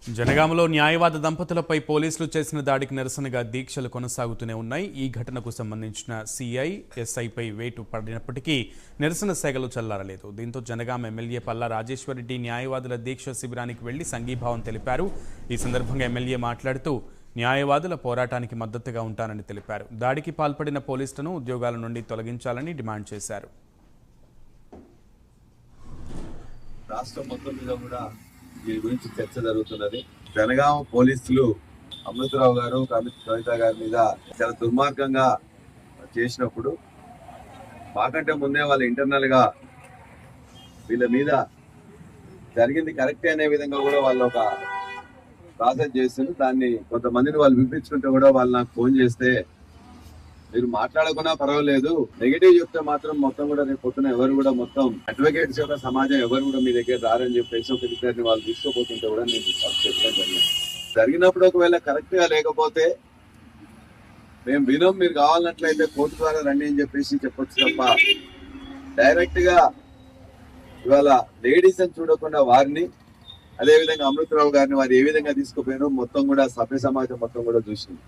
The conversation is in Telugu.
జనగామలో న్యాయవాద దంపతులపై పోలీసులు చేసిన దాడికి నిరసనగా దీక్షలు కొనసాగుతూనే ఉన్నాయి. ఈ ఘటనకు సంబంధించిన సిఐ, ఎస్ఐపై వేటు పడినప్పటికీ నిరసన సేగలు చల్లారలేదు. దీంతో జనగామ ఎమ్మెల్యే పల్లా రాజేశ్వరరెడ్డి న్యాయవాదుల దీక్ష శిబిరానికి వెళ్లి సంఘీభావం తెలిపారు. ఈ సందర్భంగా ఎమ్మెల్యే మాట్లాడుతూ న్యాయవాదుల పోరాటానికి మద్దతుగా ఉంటానని తెలిపారు. దాడికి పాల్పడిన పోలీసులను ఉద్యోగాల నుండి తొలగించాలని డిమాండ్ చేశారు. రాష్ట్రం మొత్తం మీద కూడా దీని గురించి చర్చ జరుగుతున్నది. జనగామ పోలీసులు అమృతరావు గారు, కవిత గారి మీద చాలా దుర్మార్గంగా చేసినప్పుడు మాకంటే ముందే వాళ్ళు ఇంటర్నల్ గా వీళ్ళ మీద జరిగింది కరెక్టే అనే విధంగా కూడా వాళ్ళు ఒక ప్రాసెస్ చేస్తున్నారు. దాన్ని కొంతమందిని వాళ్ళు వినిపించుకుంటే కూడా వాళ్ళు నాకు ఫోన్ చేస్తే మీరు మాట్లాడకున్నా పర్వాలేదు, నెగిటివ్ చెప్తే మాత్రం మొత్తం కూడా రేపు పొద్దున ఎవరు కూడా మొత్తం అడ్వకేట్స్ యొక్క సమాజం ఎవరు కూడా మీ దగ్గర రారని చెప్పేసి ఒక ఇద్దరిని వాళ్ళు తీసుకోపోతుంటే కూడా నేను చెప్పడం జరిగింది. జరిగినప్పుడు ఒకవేళ కరెక్ట్ గా లేకపోతే మేము వినం, మీరు కావాలన్నట్లయితే కోర్టు ద్వారా రండి అని చెప్పేసి చెప్పొచ్చు తప్ప డైరెక్ట్ గా ఇవాళ లేడీస్ అని చూడకుండా వారిని, అదేవిధంగా అమృతరావు గారిని వారు ఏ విధంగా తీసుకుపోయినో మొత్తం కూడా సభ్య సమాజం మొత్తం కూడా చూసింది.